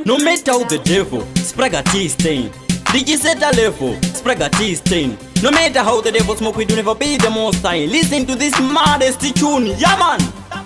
No matter how the devil Spragga tea stain, Digiceta level Spragga tea stain. No matter how the devil smoke, we do never be the most high. Listen to this maddest tune, yeah man.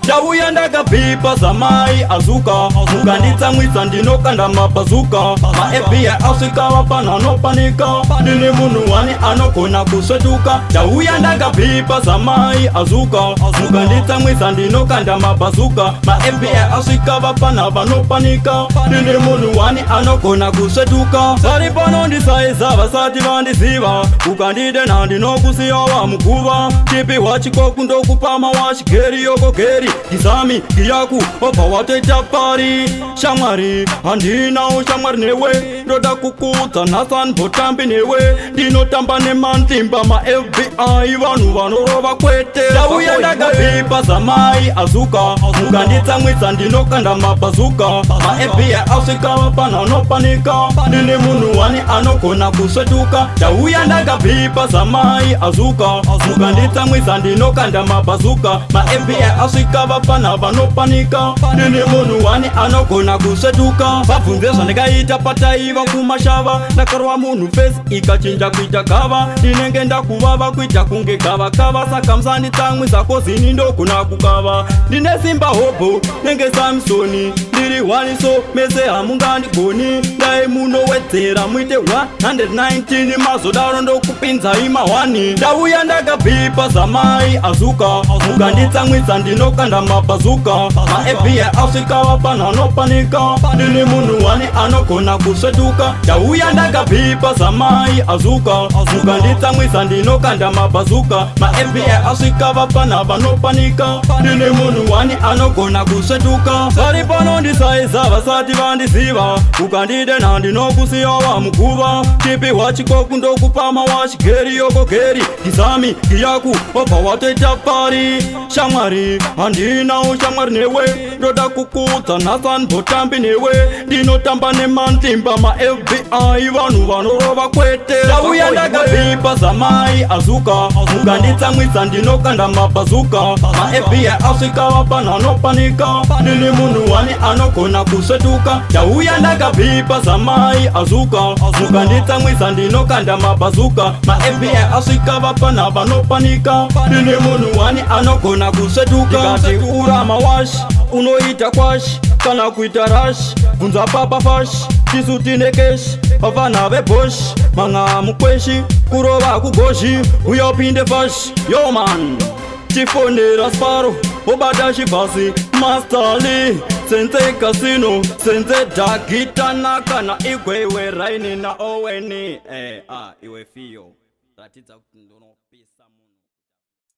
Dauya ndakapipa samai azuka mukanditsamwisa ndinokanda mabazuka maFBI asvika vapana anopanika ndine munhu wani anogona kusvetuka. Dauya ndakapipa samai azuka mukanditsamwisa ndinokanda mabazuka maFBI asvika vapana vanopanika ndine munhu wani anogona kusvetuka. Vari panondisaiza vasati vandiziva, ukandidena ndinokusiyawa muguva. Chipiwa chikoku ndokupama wachigeri yokogeri Kizami kiyaku obva watoita pari. Shamwari handinawo shamwari newe, ndoda kukudza Nathan Botambi newe. Ndinotamba nemantimba maFBI vanhu vanorova kwete. Dauya ndakapipa samai azuka mukanditsamwisa ndinokanda mabazuka maFBI asvika vapana anopanika ndine munhu wani anogona kusvetuka. Dauya ndakapipa samai azuka mukanditsamwisa ndinokanda mabazuka maFBI asvika vapana vanopanika ndine munhu wani anogona kusvetuka. Vabvunze zvandikaita pataiva kumashava, ndakarwa munhu fesi ikachinja kuita gava. Ndinenge ndakuvava kuita kunge gavakava, saka musanditsamwisa kozini ndogona kukava. Ndine simba hobho nenge Samsoni, ndiri waniso mese hamungandigoni. Dai munowedzera muite 119 mazodaro ndokupinzai mahwani. Dauya ndakapipa samai azuka mukanditsamwisa ndinokanda mabazuka maFBI asvika vapana anopanika ndine munhu wani anogona kusvetuka. Dauya ndakapipa samai azuka mukanditsamwisa ndinokanda mabazuka maFBI asvika vapana vanopanika ndine munhu wani anogona kusvetuka. Vari panondisaiza vasati vandiziva, ukandidena ndinokusiyawa muguva. Chipiwa chikoku ndokupama wachigeri yokogeri Kizami kiyaku obva watoita pari. Shamwari handinawo shamwari newe, ndoda kukudza Nathan Botambi newe. Ndinotamba nemantimba maFBI vanhu vanorova kwete. Dauya ndakapipa samai azuka mukanditsamwisa ndinokanda mabazuka maFBI asvika vapana anopanika ndine munhu wani anogona kusvetuka. Dauya ndakapipa samai azuka mukanditsamwisa ndinokanda mabazuka maFBI asvika vapana vanopanika ndine munhu wani anogona kusvetuka. Ndikati urama washi unoita kwashi kana kuita rashi, bvunza papa fashi tisu tine keshi. Vafana veboshi manga mukweshi kurova kugoshi uya upinde fashi. Yo man tifondera sparo obata chibhasi mastali senze casino senze dagitana kana igwewe raini na oweni iwe fio ratidza kuti ndinopisa munhu.